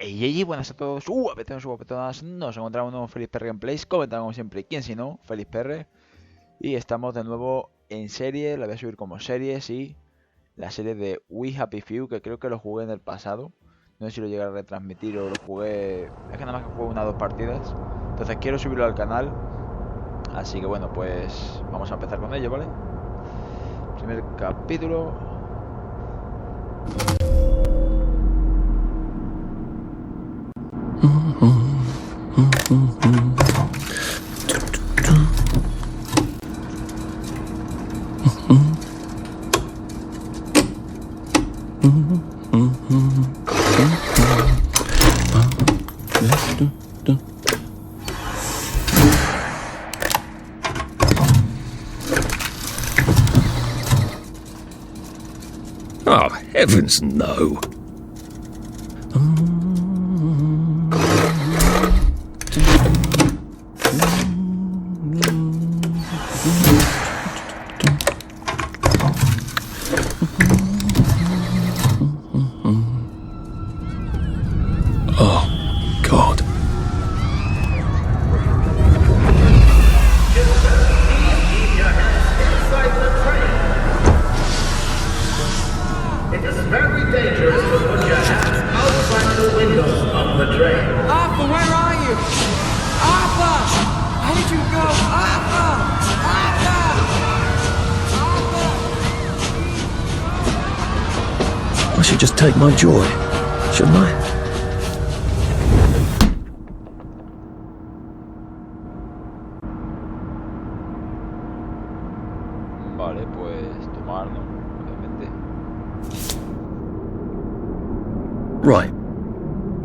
Hey, buenas a todos, guapetones, nos encontramos en un nuevo Felixpr Gameplays, comentando como siempre, quién si no, Felixpr. Y estamos de nuevo en serie, la voy a subir como serie, sí. La serie de We Happy Few, que creo que lo jugué en el pasado. No sé si lo llegué a retransmitir o lo jugué... Es que nada más que jugué una o dos partidas. Entonces quiero subirlo al canal. Así que bueno, pues vamos a empezar con ello, ¿vale? Primer capítulo. Oh, heavens no. Oh, God. It is very dangerous to put your hands outside the windows of the train. Arthur, where are you? Arthur! How did you go? Arthur! Arthur! Arthur! I should just take my joy, shouldn't I? Vale, pues tomarlo, obviamente. Right.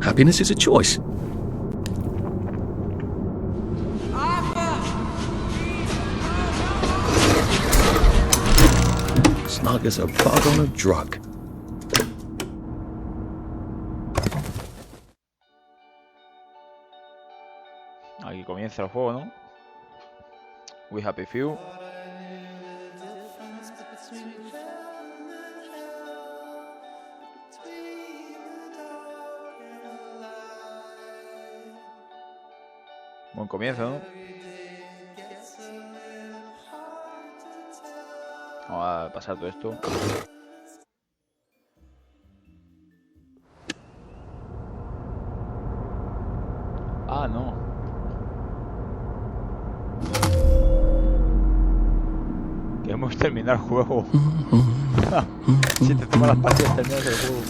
Happiness is a choice. Snug as a bug on a drug. Aquí comienza el juego, ¿no? We Happy Few. Buen comienzo, ¿no? Vamos a pasar todo esto. Ah, no. Queremos terminar el juego. Si te tomas las partidas, terminas el juego.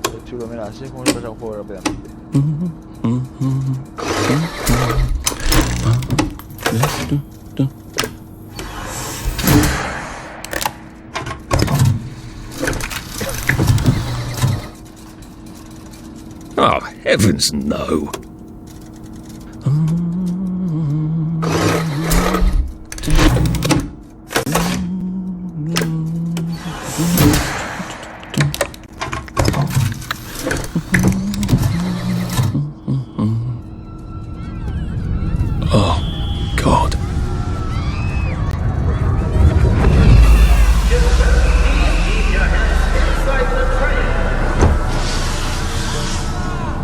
Qué chulo, mira, así es como se pasa un juego rápidamente. Oh, heavens no. Oh, God. Keep your hands inside the train.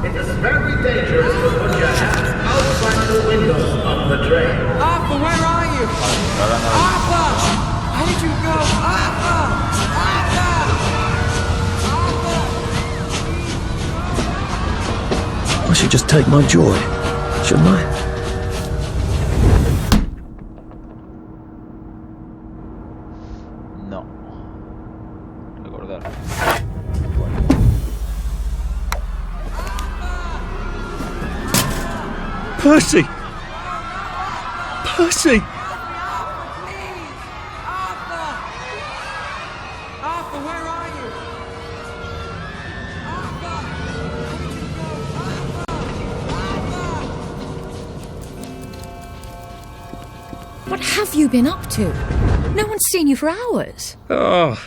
It is very dangerous to put your hands outside the windows of the train. Arthur, where are you? Arthur! How did you go? Arthur! Arthur! Arthur! I should just take my joy, shouldn't I? No. Recordar. Percy! Percy! Arthur! Arthur, where are you? Arthur! How did you go? Arthur! What have you been up to? No one's seen you for hours. Oh,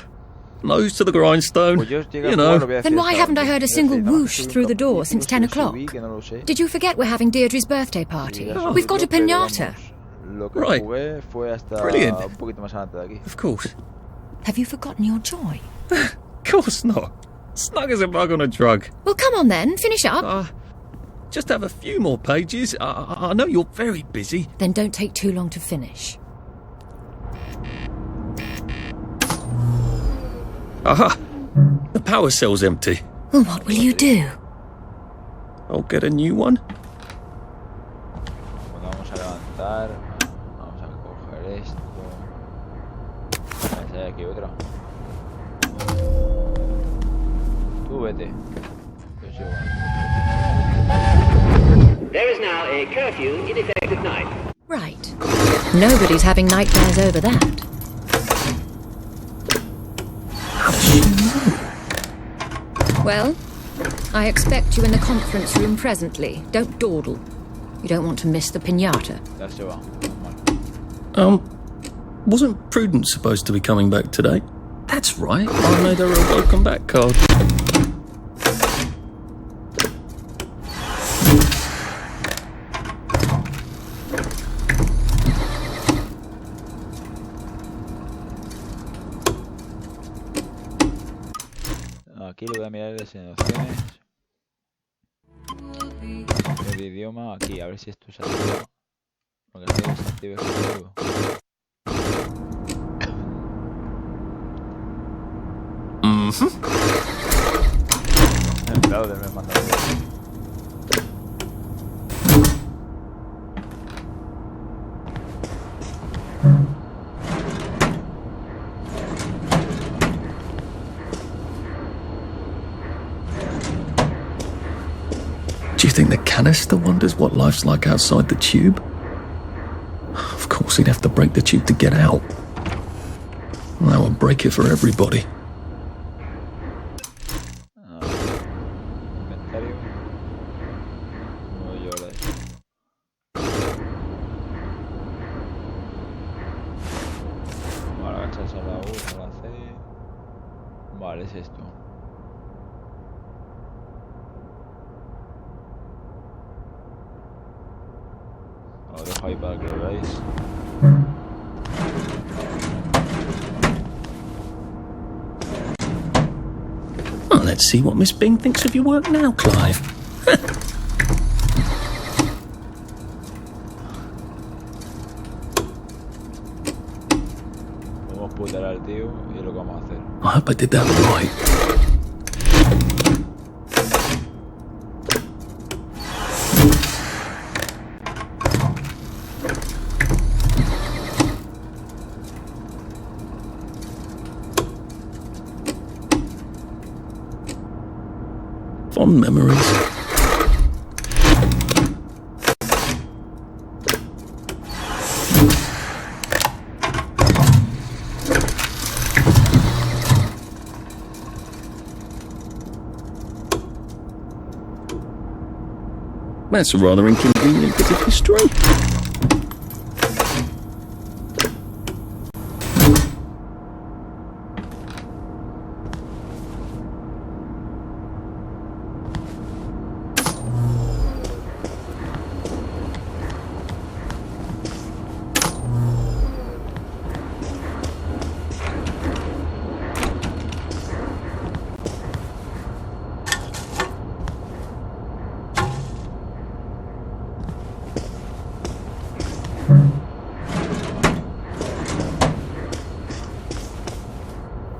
nose to the grindstone, Pues yo llegué a you jugar, know. lo voy a decir Then why esta haven't I noche. heard a Quiero single decir, nada más whoosh que subí through un the door capítulo, since 10 subí, o'clock? que no lo sé. Did you forget we're having Deirdre's birthday party? We've got a Pero piñata. vamos, lo que Right. jugué fue hasta Brilliant. un poquito más adelante de aquí. Of course. Have you forgotten your joy? Of course not. Snug as a bug on a drug. Well, come on then, finish up. Just have a few more pages. I know you're very busy. Then don't take too long to finish. Aha! The power cell's empty. Well, what will you do? I'll get a new one. Vamos a levantar. Vamos a coger esto. Hay aquí otra. Tú vete. Yo sigo. There is now a curfew in effect at night. Right. Nobody's having nightmares over that. Well, I expect you in the conference room presently. Don't dawdle. You don't want to miss the piñata. Ya se va. Wasn't Prudence supposed to be coming back today? That's right. I made her a welcome back card. Aquí le voy a mirar las nociones. El idioma aquí, a ver si esto se activa. Porque si no se activa es juego. El browser me manda. Do you think the canister wonders what life's like outside the tube? Of course, he'd have to break the tube to get out. That would break it for everybody. Inventario. No llores. Vale, agacharse a la U, a la C. Vale, es esto. Lo dejo ahí para que lo veáis. Oh, let's see what Miss Bing thinks of your work now, Clive. Podemos putear al tío y es lo que vamos a hacer. I hope I did that right. Fond memories. That's a rather inconvenient bit of history.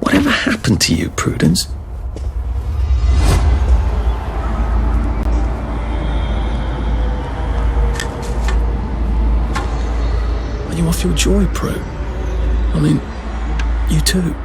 Whatever happened to you, Prudence? Are you off your joy, Prue? I mean, you too.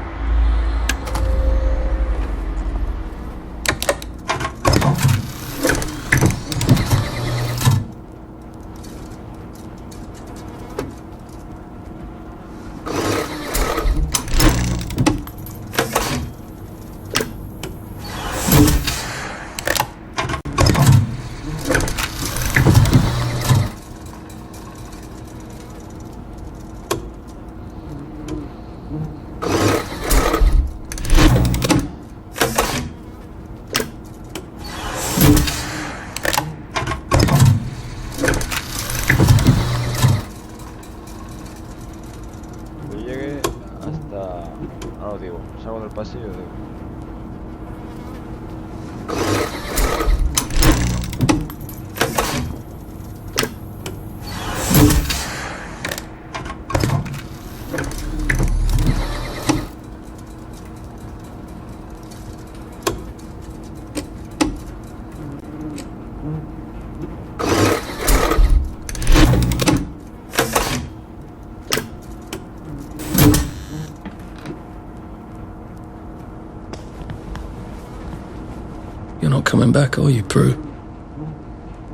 Ahora os digo, salgo del pasillo y os digo. You're not coming back, are you, Prue?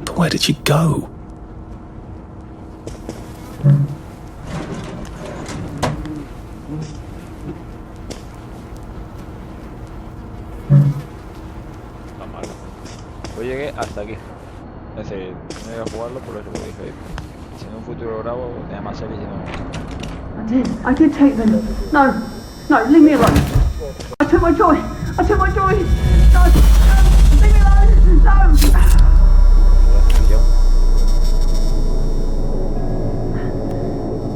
But where did she go? Está mal. Yo llegué hasta aquí. Es decir, no iba a jugarlo por eso lo dije. Si en un futuro grabo, tenía más series y no. I did take them. No, leave me alone. I took my joy. No, leave me alone. No.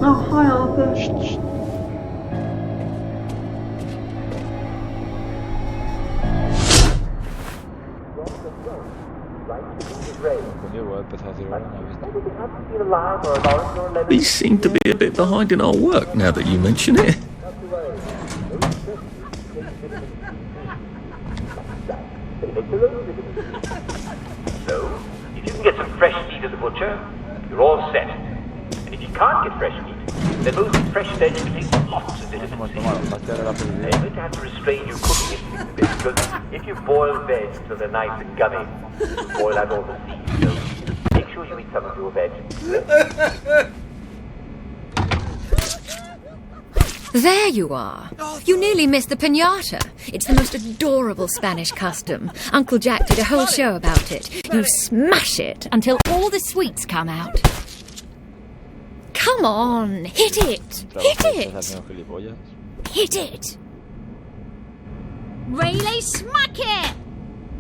Oh, hi, Arthur. Shh. We seem to be a bit behind in our work now that you mention it. So, if you can get some fresh meat at the butcher, you're all set. And if you can't get fresh meat, then those fresh veg contains lots of vitamins C. They're going to have to restrain your cooking instinct a bit, because if you boil veg until they're nice and gummy, you'll boil out all the seeds. So, make sure you eat some of your veg. There you are. You nearly missed the piñata. It's the most adorable Spanish custom. Uncle Jack did a whole show about it. You smash it until all the sweets come out. Come on, hit it! Hit it! Hit it! Really smack it!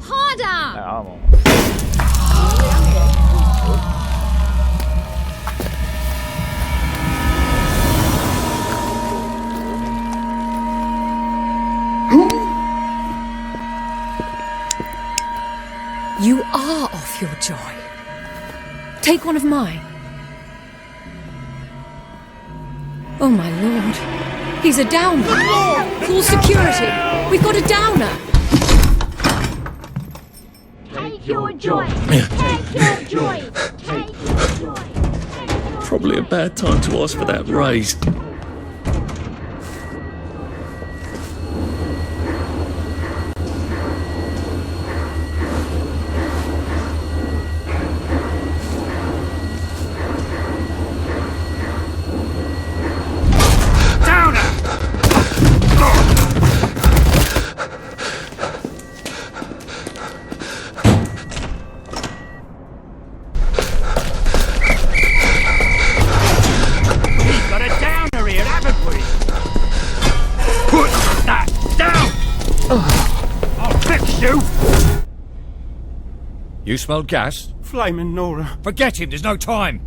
Harder! You are off your joy. Take one of mine. Oh my lord. He's a downer. Call security. We've got a downer. Take your joy. Take your joy. Take your joy. Probably a bad time to ask for that raise. You smelled gas? Flaming Nora. Forget him, there's no time.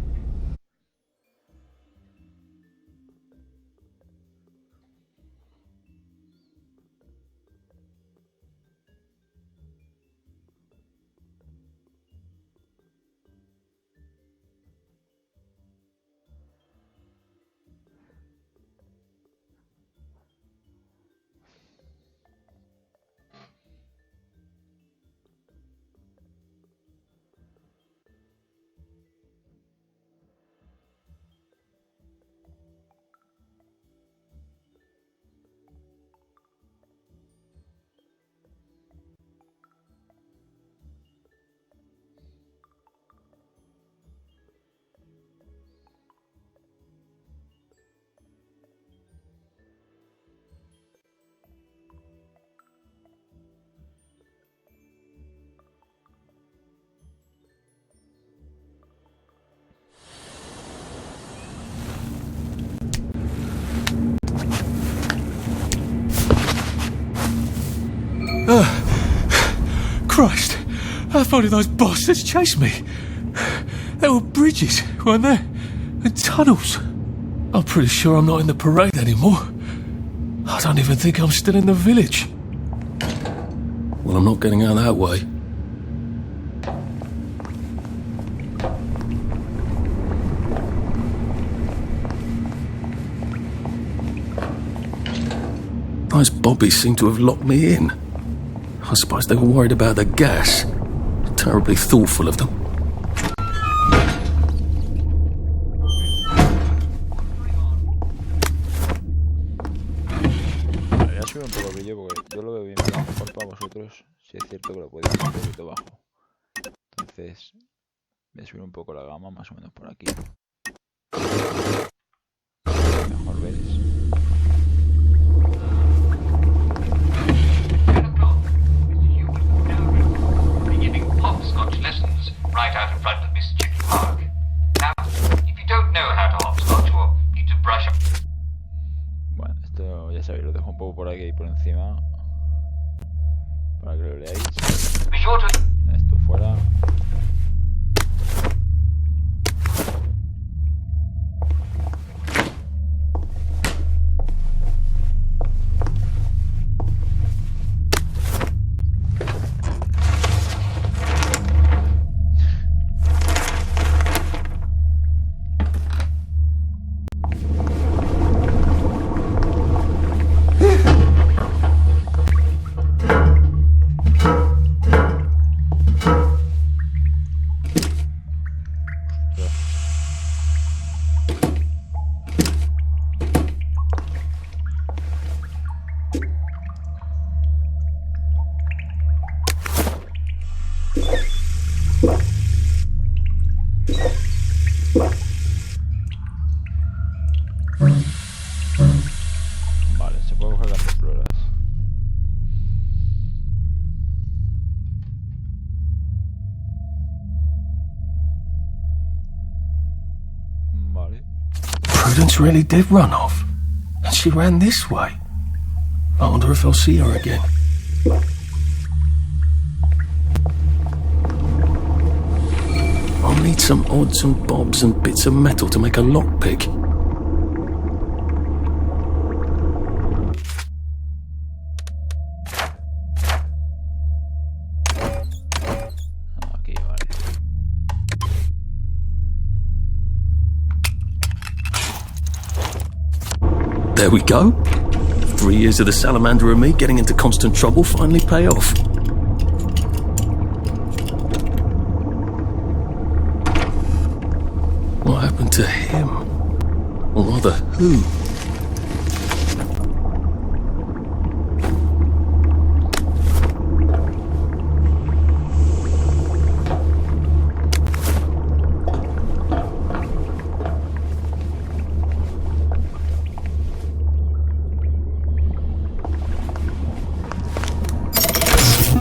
Christ, how far did those bastards chase me? There were bridges, weren't there? And tunnels. I'm pretty sure I'm not in the parade anymore. I don't even think I'm still in the village. Well, I'm not getting out that way. Those bobbies seem to have locked me in. I suppose they were worried about the gas. Terribly thoughtful of them. Voy a subir un poco el vídeo porque yo lo veo bien, pero a lo mejor para vosotros sí es cierto que lo podéis ver un poquito bajo. Entonces voy a subir un poco la gama, más o menos por aquí. Mejor veréis. Hopscotch lessons right out in front of Miss Chicken Park. Now, if you don't know how to hopscotch or need to brush up... Bueno, esto ya sabéis, lo dejo un poco por aquí y por encima para que lo leáis. Be sure to... Esto fuera. Vale, se puede coger las exploras. Vale. Prudence really did run off. And she ran this way. I wonder if I'll see her again. I'll need some odds and bobs and bits of metal to make a lockpick. Aquí, vale. There we go. 3 years of the salamander and me getting into constant trouble finally pay off. What happened to him? Or rather, who?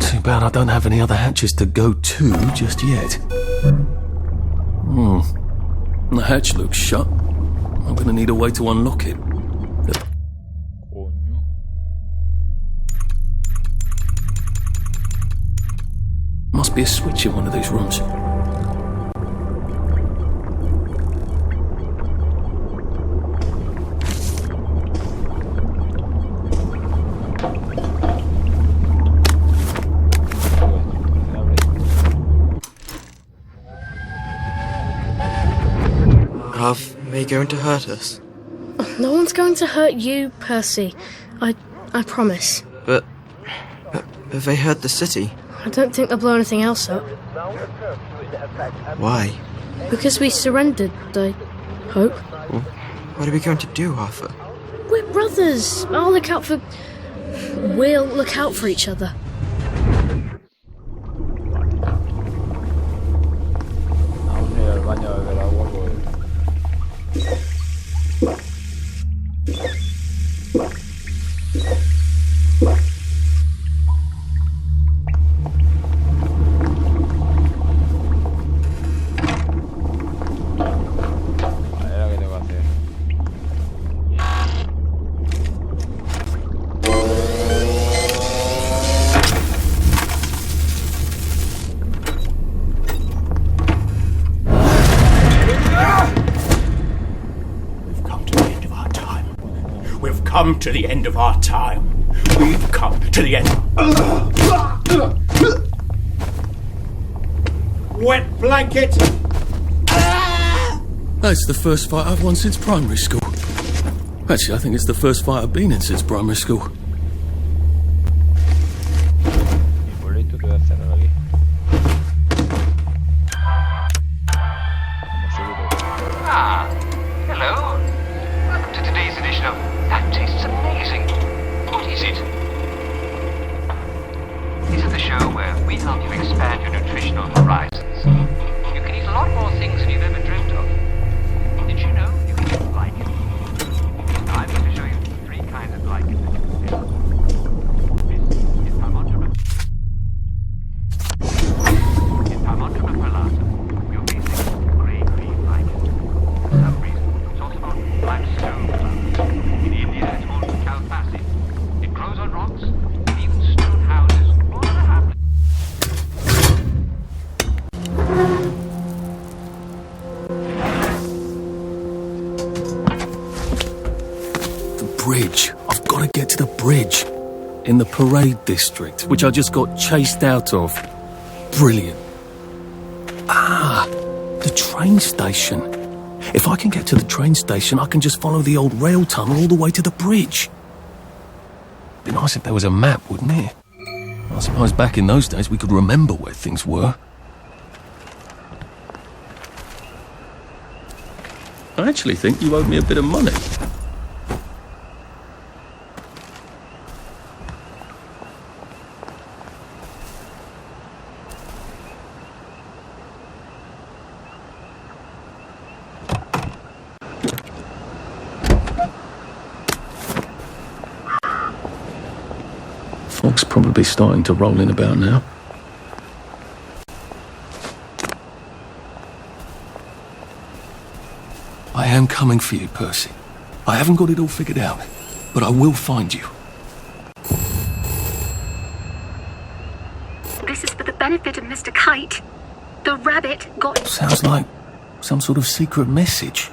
Too bad I don't have any other hatches to go to just yet. The hatch looks shut. I'm gonna need a way to unlock it. Coño. Must be a switch in one of these rooms. Are they going to hurt us? No one's going to hurt you, Percy. I promise. But they hurt the city. I don't think they'll blow anything else up. Why? Because we surrendered, I hope. Well, what are we going to do, Arthur? We're brothers. We'll look out for each other. Vamos a ir al baño a beber agua, pues. come to the end of our time. We've come to the end. Wet blanket! That's the first fight I've won since primary school. Actually, I think it's the first fight I've been in since primary school. Ah, hello. Welcome to today's edition of That Tastes Amazing. What is it? This is the show where we help you expand your nutritional horizons. You can eat a lot more things than you've ever dreamt of. Did you know you can eat lichen? Now I'm going to show you 3 kinds of lichen. This is Palmondra. In Palmondra perlata, you'll be seeing grey-green lichen. For some reason, it's also called black stone plant. In India, it's called kalpasi. It grows on rocks, and even stone houses all over the hamlet. Bridge. I've got to get to the bridge. In the parade district, which I just got chased out of. Brilliant. Ah, the train station. If I can get to the train station, I can just follow the old rail tunnel all the way to the bridge. Be nice if there was a map, wouldn't it? I suppose back in those days we could remember where things were. I actually think you owed me a bit of money. Fog's probably starting to roll in about now. I am coming for you, Percy. I haven't got it all figured out, but I will find you. This is for the benefit of Mr. Kite. The rabbit got... Sounds like some sort of secret message.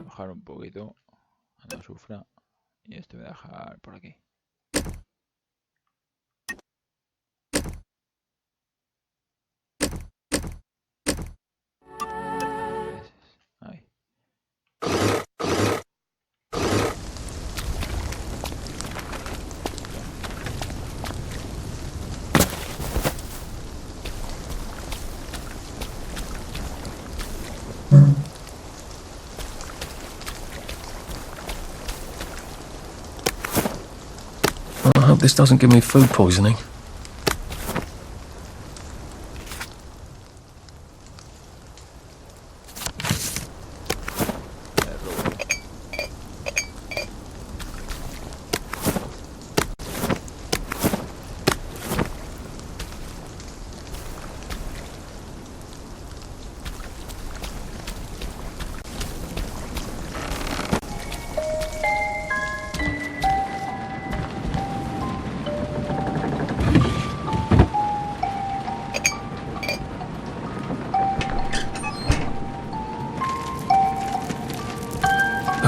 Bajar un poquito a no sufra y esto voy a dejar por aquí. Ahí. I hope this doesn't give me food poisoning.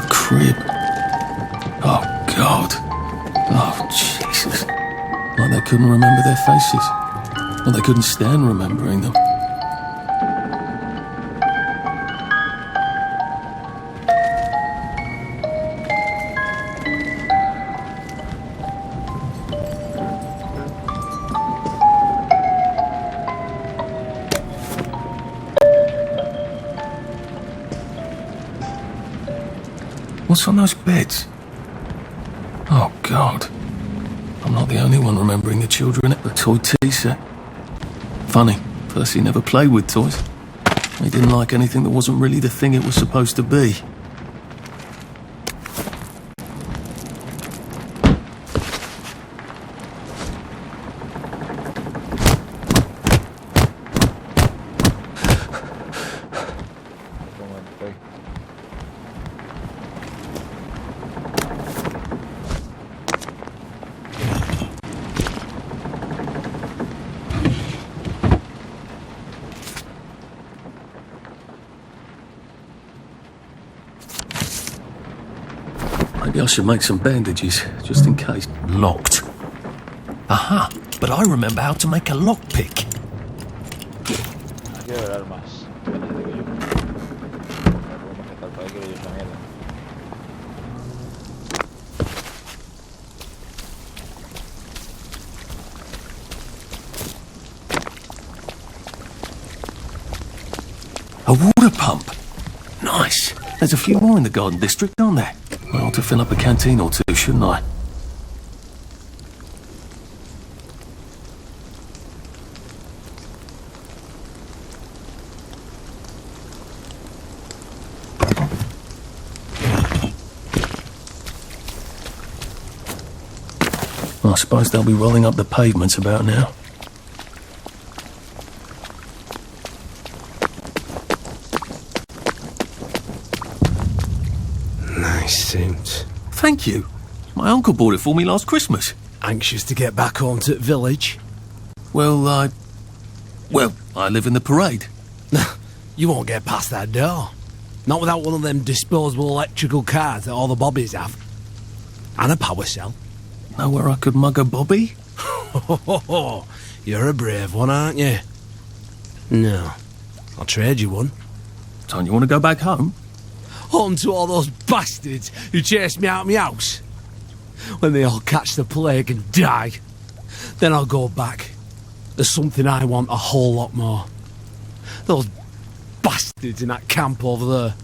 Crib. Oh, God. Oh, Jesus. Like they couldn't remember their faces. Or they couldn't stand remembering them. What's on those beds? Oh, God. I'm not the only one remembering the children at the toy tea set. Funny, Percy never played with toys. He didn't like anything that wasn't really the thing it was supposed to be. Maybe I should make some bandages, just in case. Locked. Aha, but I remember how to make a lockpick. Quiero ver armas. A water pump. Nice. There's a few more in the garden district, aren't there? I ought to fill up a canteen or two, shouldn't I? I suppose they'll be rolling up the pavements about now. Nice suit. Thank you. My uncle bought it for me last Christmas. Anxious to get back home to the village? Well, I live in the parade. You won't get past that door. Not without one of them disposable electrical cars that all the bobbies have. And a power cell. Know where I could mug a bobby? You're a brave one, aren't you? No. I'll trade you one. Don't you want to go back home? Home to all those bastards who chased me out of my house. When they all catch the plague and die, then I'll go back. There's something I want a whole lot more. Those bastards in that camp over there,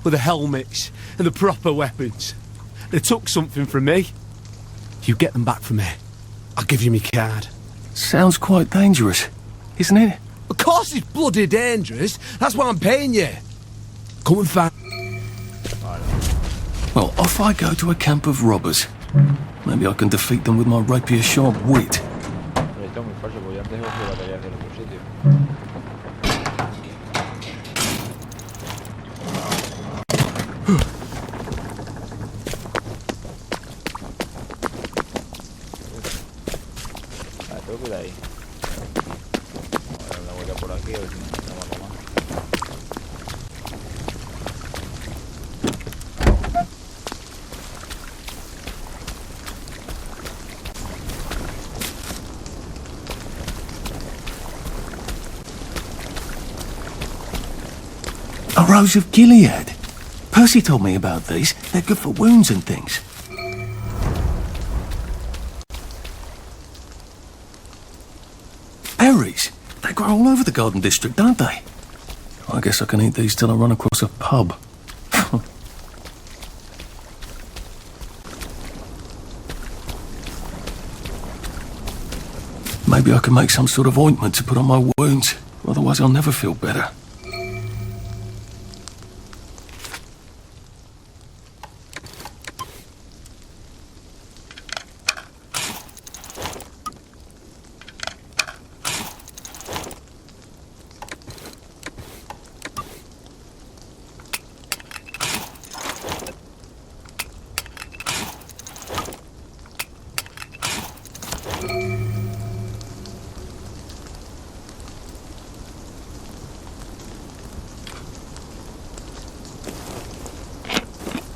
with the helmets and the proper weapons. They took something from me. You get them back for me. I'll give you my card. Sounds quite dangerous, isn't it? Of course it's bloody dangerous. That's why I'm paying you. Come and find... Well, off I go to a camp of robbers. Maybe I can defeat them with my rapier-sharp wit. A Rose of Gilead. Percy told me about these. They're good for wounds and things. Berries. They grow all over the garden district, don't they? I guess I can eat these till I run across a pub. Maybe I can make some sort of ointment to put on my wounds. Otherwise I'll never feel better.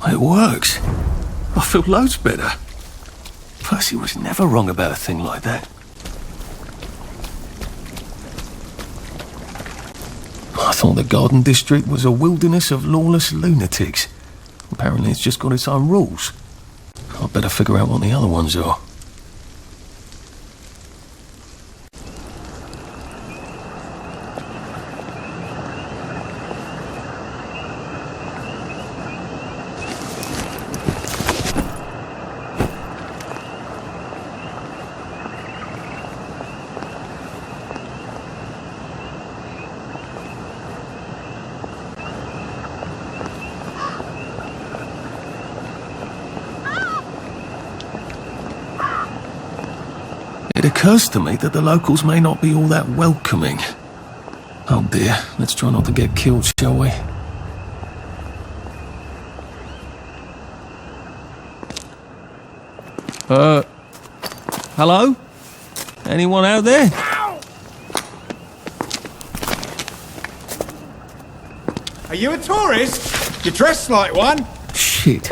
It works. I feel loads better. Percy was never wrong about a thing like that. I thought the garden district was a wilderness of lawless lunatics. Apparently it's just got its own rules. I'd better figure out what the other ones are. It occurs to me that the locals may not be all that welcoming. Oh dear, let's try not to get killed, shall we? Hello? Anyone out there? Are you a tourist? You're dressed like one. Shit.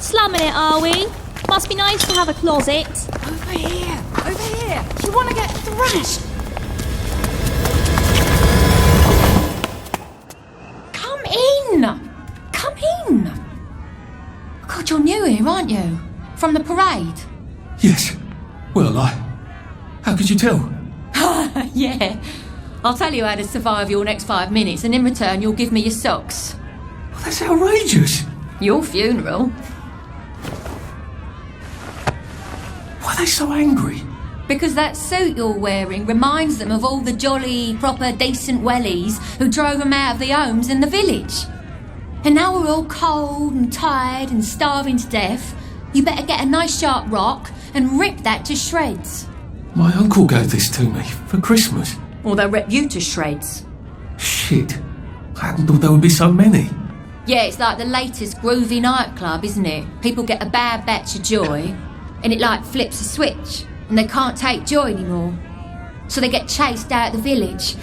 Slumming it, are we? Must be nice to have a closet. Over here! Over here! You want to get thrashed? Come in! Come in! God, you're new here, aren't you? From the parade? Yes. Well, how could you tell? Yeah. I'll tell you how to survive your next 5 minutes, and in return you'll give me your socks. Well, that's outrageous. Your funeral. Why are they so angry? Because that suit you're wearing reminds them of all the jolly, proper, decent wellies who drove them out of the homes in the village. And now we're all cold and tired and starving to death. You better get a nice sharp rock and rip that to shreds. My uncle gave this to me for Christmas. Or they'll rip you to shreds. Shit. I hadn't thought there would be so many. Yeah, it's like the latest groovy nightclub, isn't it? People get a bad batch of joy, and it like flips a switch, and they can't take joy anymore. So they get chased out of the village.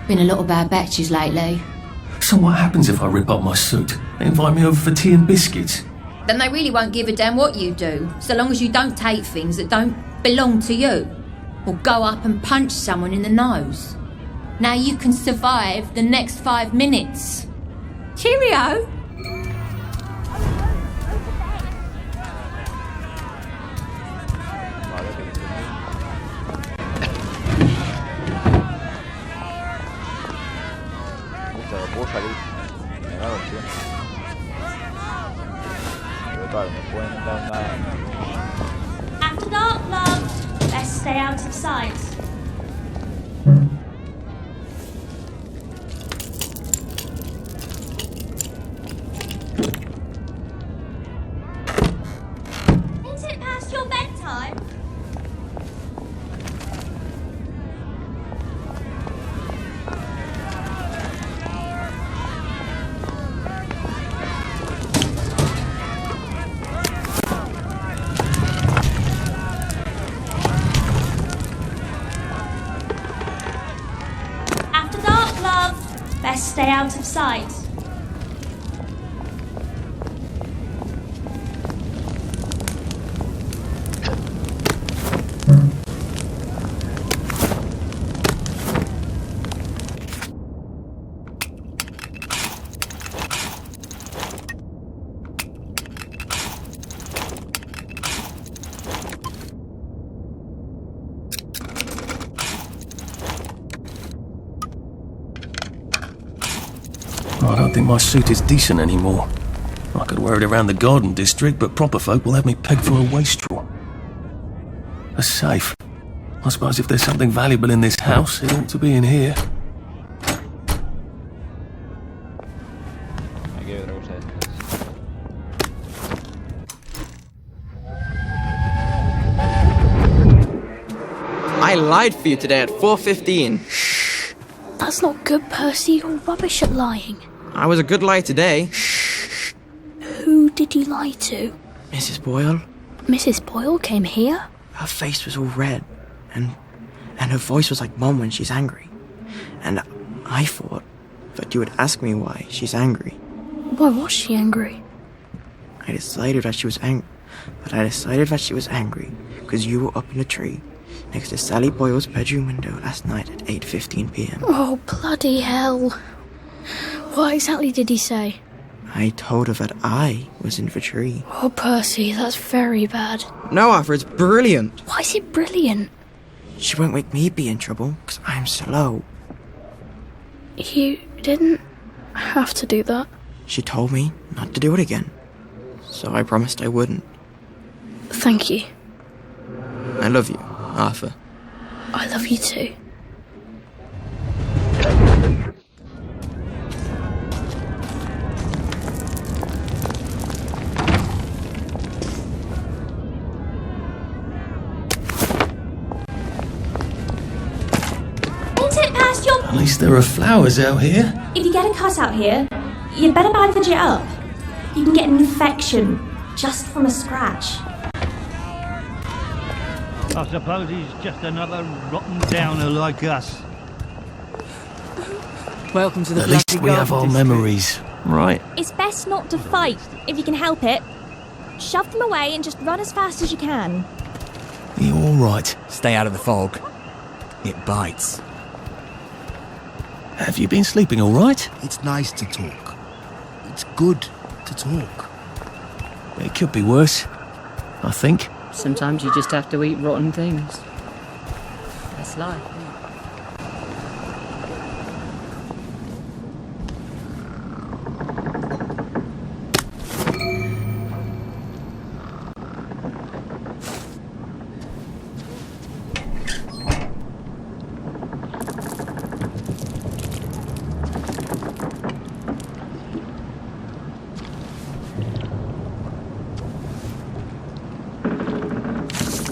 Been a lot of bad batches lately. So what happens if I rip up my suit? They invite me over for tea and biscuits. Then they really won't give a damn what you do, so long as you don't take things that don't belong to you. Or go up and punch someone in the nose. Now you can survive the next 5 minutes. Cheerio! After dark, love. Best stay out of sight. Is it past your bedtime? Best stay out of sight. I don't think my suit is decent anymore. I could wear it around the garden district, but proper folk will have me pegged for a wastrel. A safe. I suppose if there's something valuable in this house, it ought to be in here. I lied for you today at 4:15. That's not good, Percy. You're rubbish at lying. I was a good liar today. Who did you lie to? Mrs. Boyle. Mrs. Boyle came here? Her face was all red, and her voice was like Mum when she's angry. And I thought that you would ask me why she's angry. Why was she angry? I decided that she was angry because you were up in a tree next to Sally Boyle's bedroom window last night at 8:15 p.m. Oh, bloody hell. What exactly did he say? I told her that I was in the tree. Oh, Percy, that's very bad. No, Arthur, it's brilliant. Why is it brilliant? She won't make me be in trouble, because I'm slow. You didn't have to do that. She told me not to do it again, so I promised I wouldn't. Thank you. I love you, Arthur. I love you too. At least there are flowers out here. If you get a cut out here, you'd better bandage it up. You can get an infection just from a scratch. I suppose he's just another rotten downer like us. Welcome to the At least we have our memories, right? It's best not to fight, if you can help it. Shove them away and just run as fast as you can. Are you alright? Stay out of the fog. It bites. Have you been sleeping alright? It's nice to talk. It's good to talk. It could be worse, I think. Sometimes you just have to eat rotten things. That's life.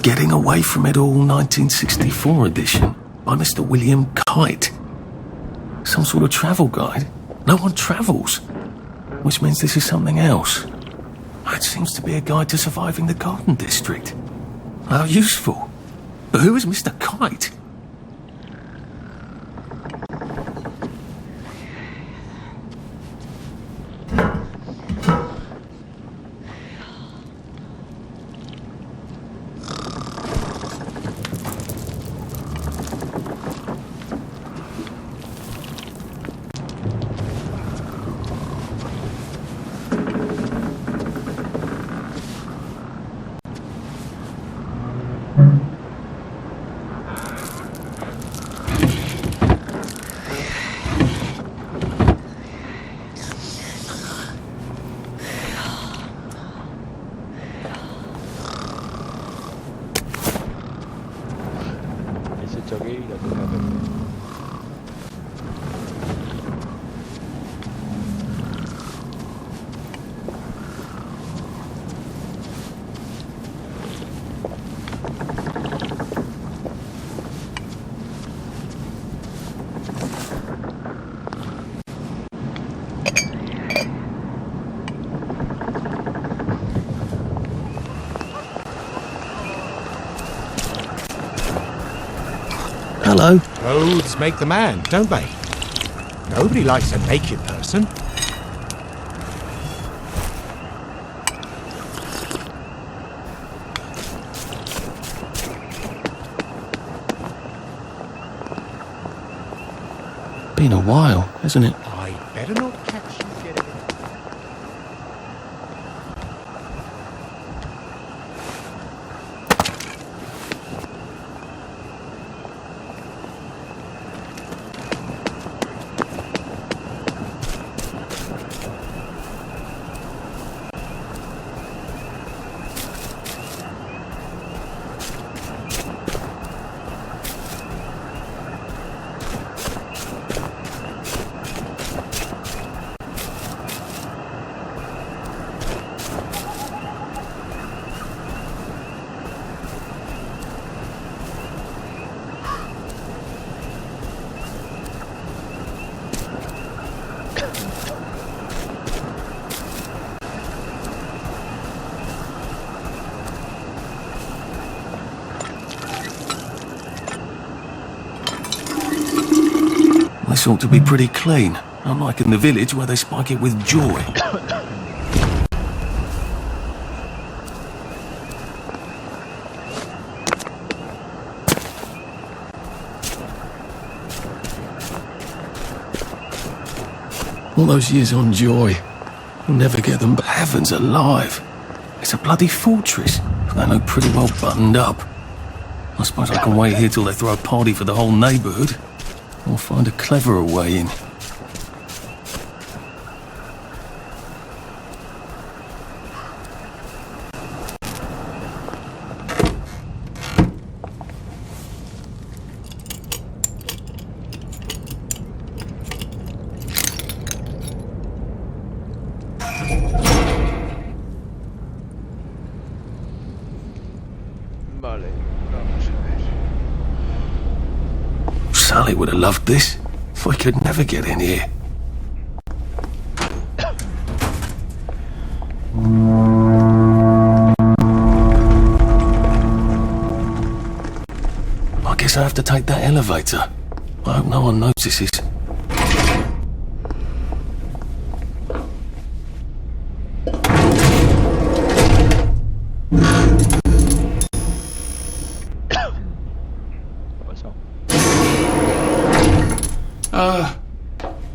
Getting Away from It All 1964 edition by Mr. William Kite. Some sort of travel guide. No one travels. Which means this is something else. It seems to be a guide to surviving the Garden District. How useful. But who is Mr. Kite? Hello. Clothes make the man, don't they? Nobody likes a naked person. Been a while, hasn't it? I better not catch you getting it. This ought to be pretty clean, unlike in the village where they spike it with joy. All those years on Joy, you'll never get them back. Heavens alive! It's a bloody fortress. They look pretty well buttoned up. I suppose I can wait here till they throw a party for the whole neighbourhood. Or find a cleverer way in. Vale, vamos a ver. Sally would have loved this. We could never get in here. guess I have to take that elevator. I hope no one notices.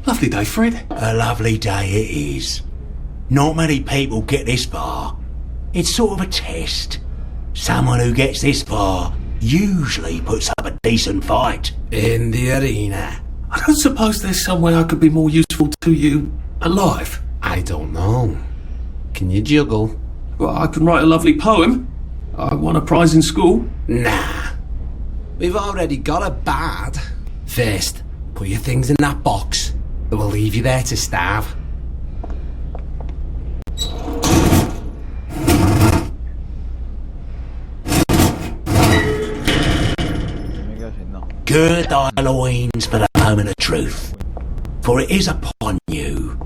Lovely day, Fred. A lovely day it is. Not many people get this far. It's sort of a test. Someone who gets this far usually puts up a decent fight in the arena. I don't suppose there's some way I could be more useful to you alive? I don't know. Can you juggle? Well, I can write a lovely poem. I won a prize in school. Nah. We've already got a bard. First, put your things in that box. We'll leave you there to starve. Good Halloweens for the moment of truth, for it is upon you.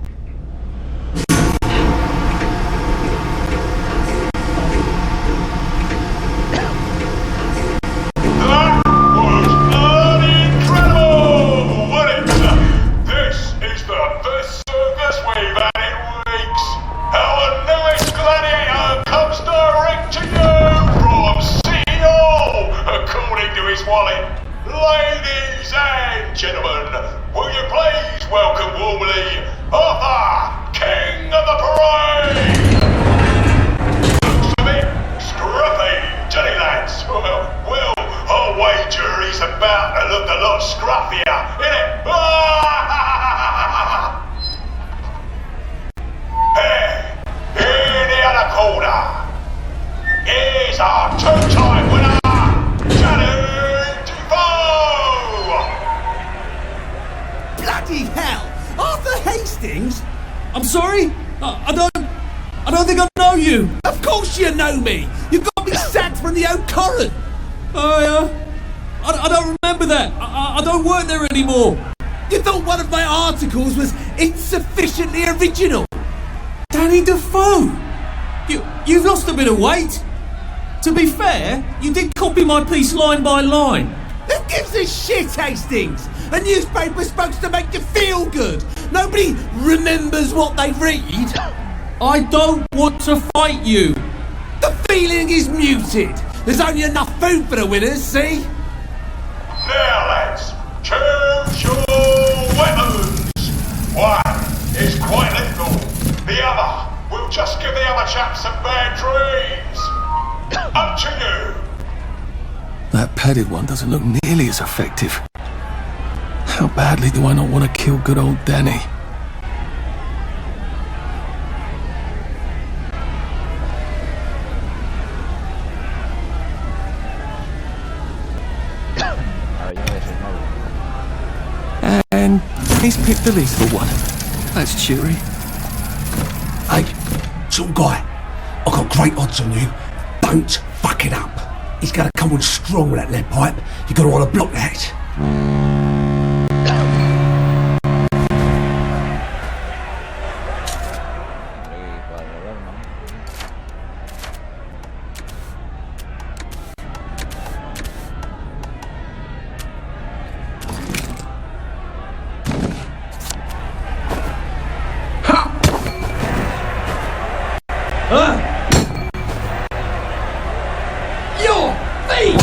Ladies and gentlemen, will you please welcome warmly Arthur, King of the Parade! Looks a bit scruffy, Johnny lads. Well, I'll wager he's about to look a lot scruffier, innit? Hey, in the other corner, here's our two-time winner, Johnny! Bloody hell! Arthur Hastings? I'm sorry? I don't think I know you. Of course you know me. You got me sacked from the Oak Current. I don't remember that. I don't work there anymore. You thought one of my articles was insufficiently original. Danny Defoe! You've lost a bit of weight. To be fair, you did copy my piece line by line. Who gives a shit, Hastings? A newspaper's supposed to make you feel good. Nobody remembers what they read. I don't want to fight you. The feeling is muted. There's only enough food for the winners, see? Now lads, choose your weapons. One is quite lethal. The other will just give the other chap some bad dreams. Up to you. That padded one doesn't look nearly as effective. How badly do I not want to kill good old Danny? And he's picked the lethal one. That's cheery. Hey, some guy, I've got great odds on you. Don't fuck it up. He's gonna come on strong with that lead pipe. You gotta want to block that.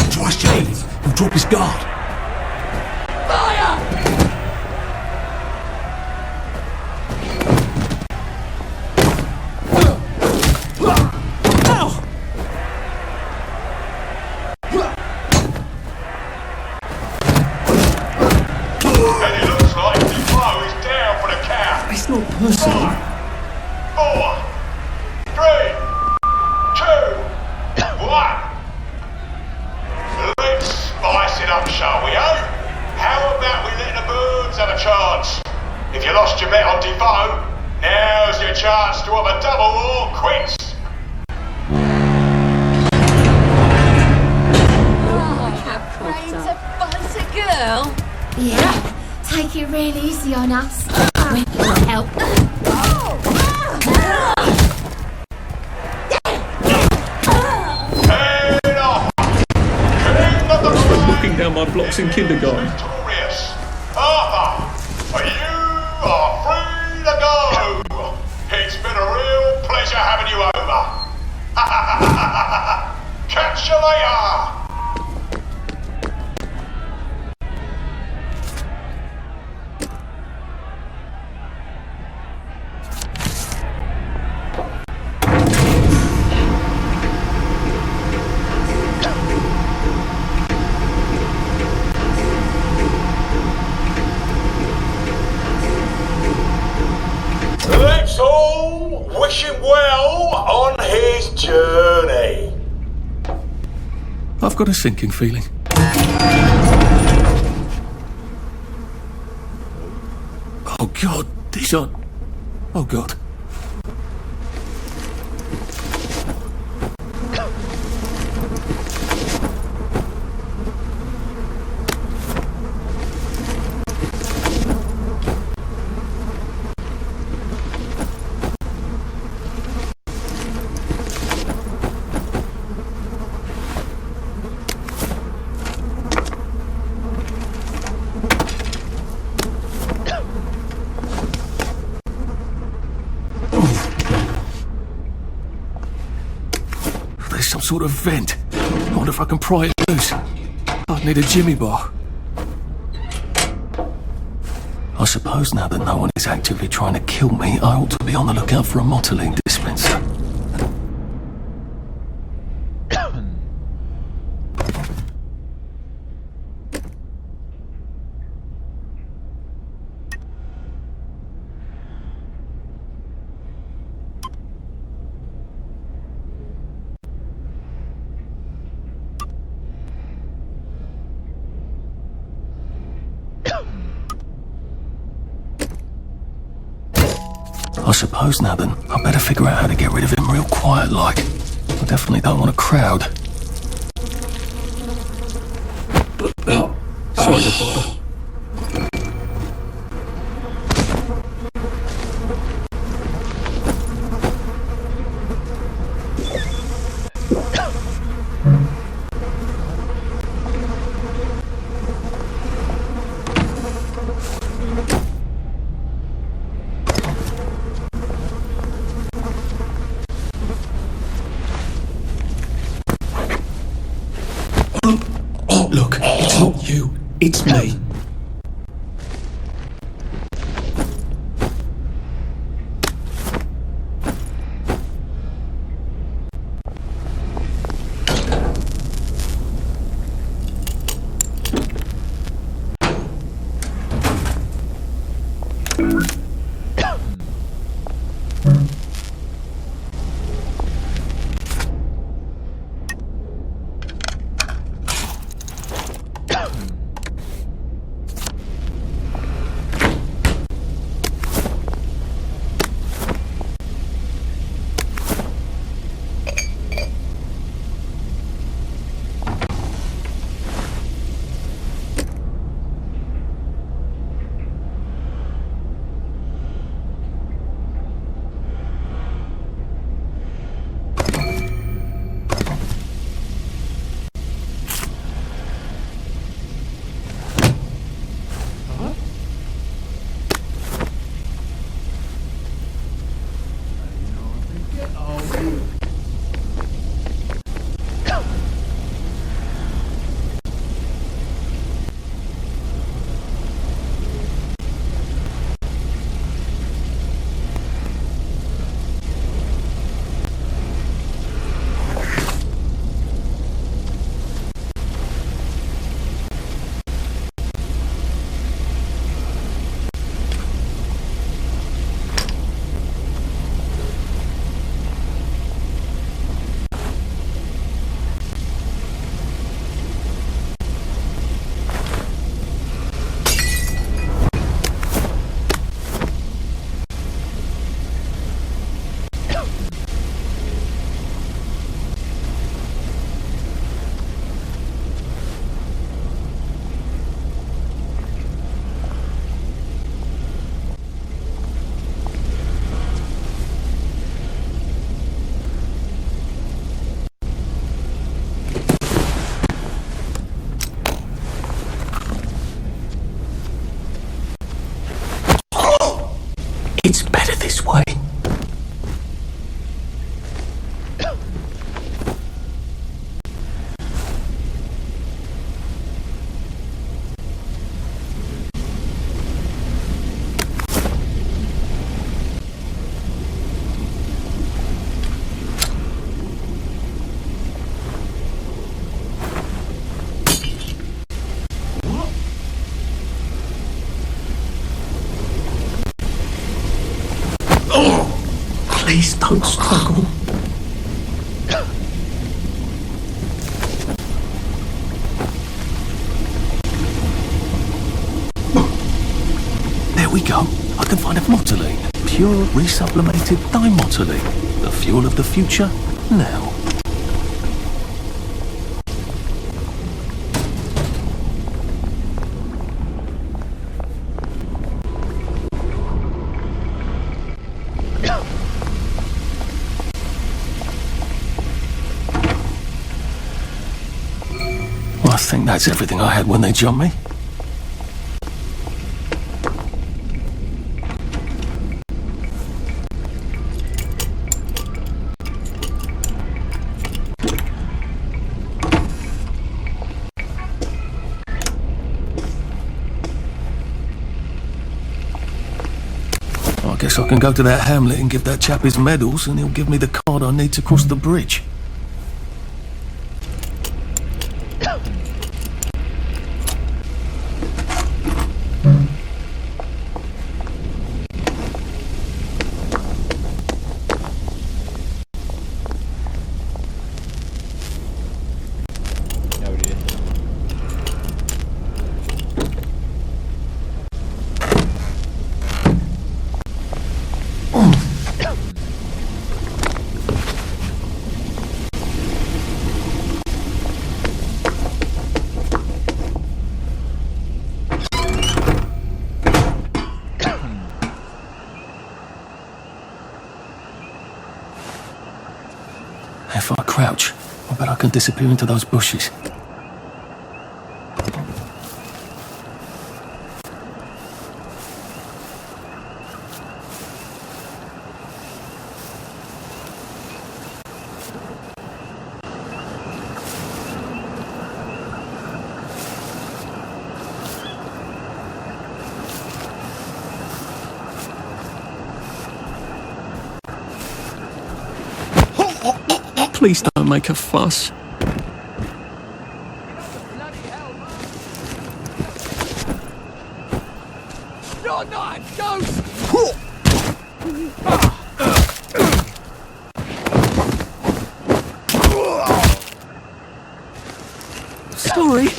Twice James, he'll drop his guard. Fire! Ow! And it looks like Titulo is down for the count. It's not personal. 5, 4, 3, 2, 1. Let's spice it up, shall we, eh? How about we let the birds have a chance? If you lost your bet on Defoe, now's your chance to have a double or quits. Trying to buzz a girl? Yeah, take it really easy on us. We need help. Looking down my blocks in kindergarten. Arthur, you are free to go. It's been a real pleasure having you over. Catch you later. Let's all wish him well on his journey. I've got a sinking feeling. Oh God, these are... Oh God. There's some sort of vent. I wonder if I can pry it loose. I'd need a jimmy bar. I suppose now that no one is actively trying to kill me, I ought to be on the lookout for a motoline dispenser. I suppose now then, I better figure out how to get rid of him real quiet like. I definitely don't want a crowd. Sorry to bother. Look, it's not you, it's me. Don't struggle. There we go. I can find a motoline. Pure resublimated dimotylene. The fuel of the future, now. Well, I think that's everything I had when they jumped me. I guess I can go to that hamlet and give that chap his medals, and he'll give me the card I need to cross the bridge. If I crouch, I bet I can disappear into those bushes. Please don't make a fuss. Your knife goes! Sorry.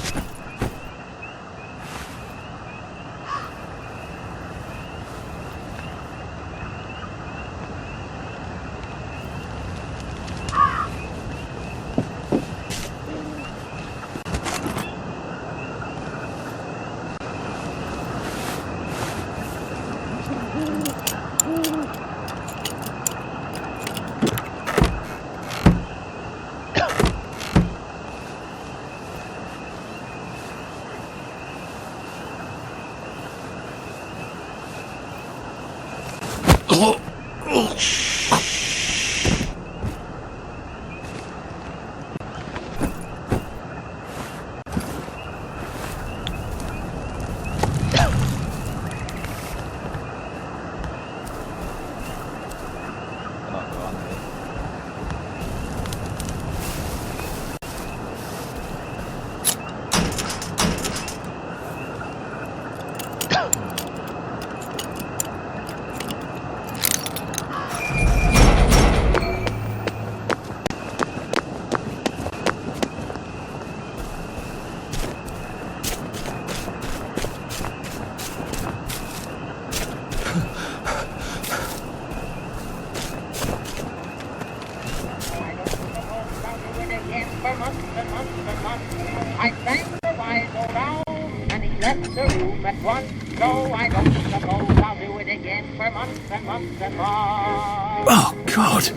I thank the wise old owl, and he left the room at once. No, I don't suppose I'll do it again for months and months and months. Oh, God.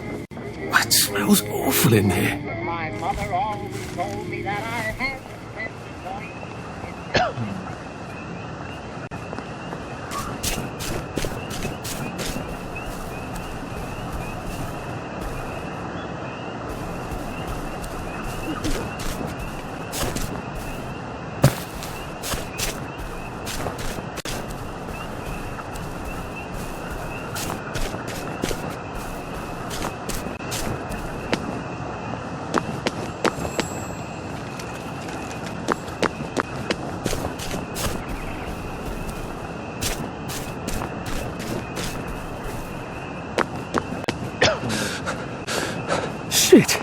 That smells awful in here. My mother always told me that I had to spend the night. Shit!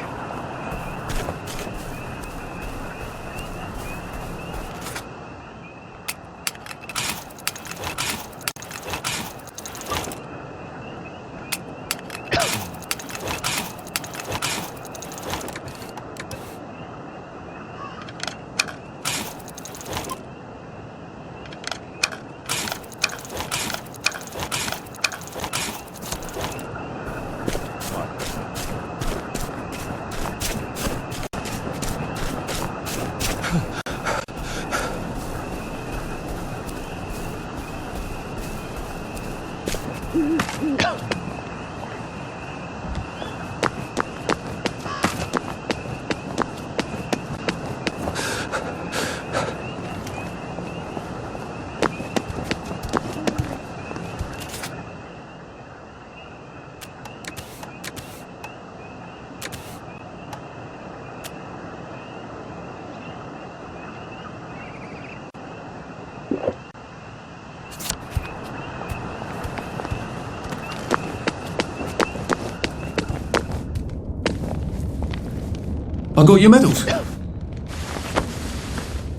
I got your medals.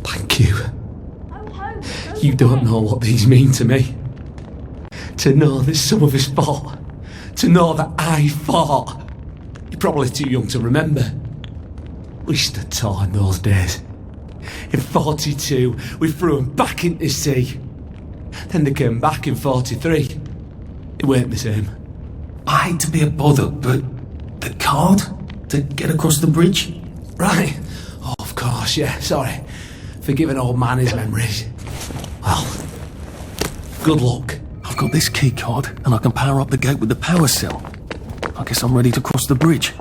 Thank you. You don't know what these mean to me. To know that some of us fought. To know that I fought. You're probably too young to remember. We stood tall in those days. In 42, we threw them back into the sea. Then they came back in 43. It weren't the same. I hate to be a bother, but the card to get across the bridge? Right. Oh, of course, yeah, sorry. Forgive an old man his memories. Well, good luck. I've got this key card, and I can power up the gate with the power cell. I guess I'm ready to cross the bridge.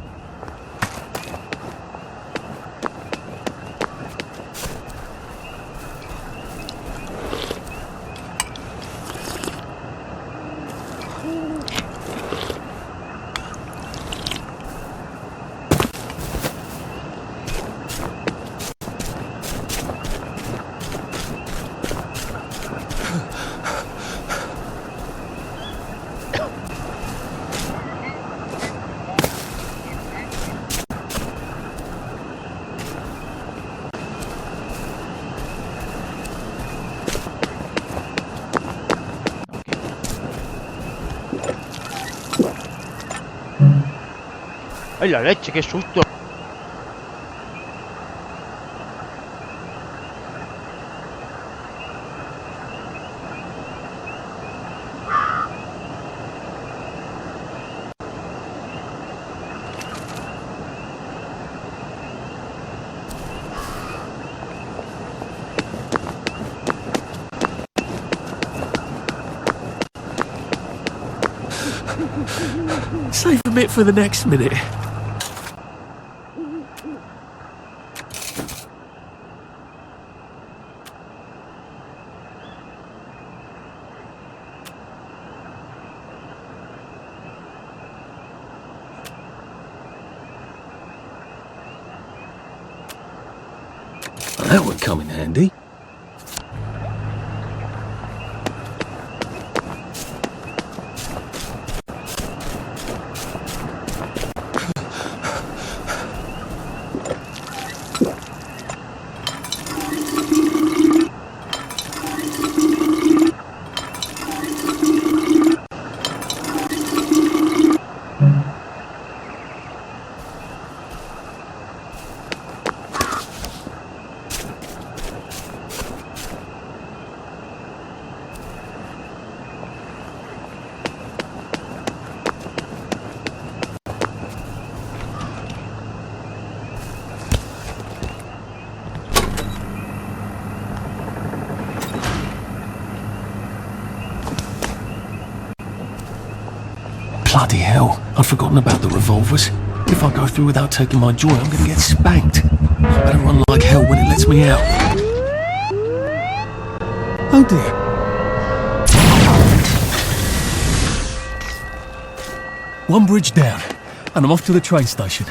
¡Ay, la leche! ¡Qué susto! Save a bit for the next minute. That would come in handy. Bloody hell, I'd forgotten about the revolvers. If I go through without taking my joy, I'm gonna get spanked. I better run like hell when it lets me out. Oh dear. One bridge down, and I'm off to the train station.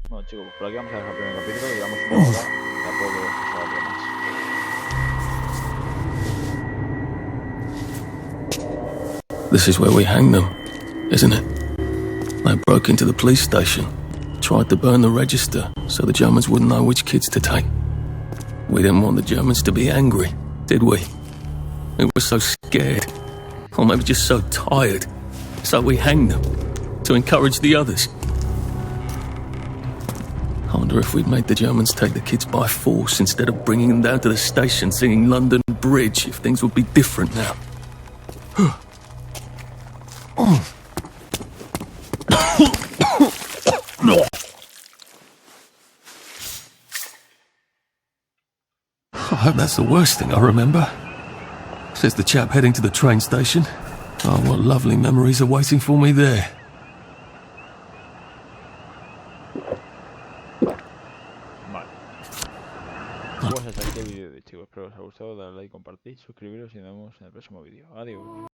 Bueno chicos, pues por aquí vamos a dejar el primer capítulo, digamos una hora, de acuerdo. This is where we hang them, isn't it? They broke into the police station, tried to burn the register so the Germans wouldn't know which kids to take. We didn't want the Germans to be angry, did we? We were so scared, or maybe just so tired, so we hanged them to encourage the others. I wonder if we'd made the Germans take the kids by force instead of bringing them down to the station singing London Bridge, if things would be different now. I hope that's the worst thing I remember. Says the chap heading to the train station. Oh, what lovely memories are waiting for me there. Pues hasta aquí el vídeo de hoy, chicos. Espero que os haya gustado, darle like, compartir, suscribiros y nos vemos en el próximo vídeo. Adiós.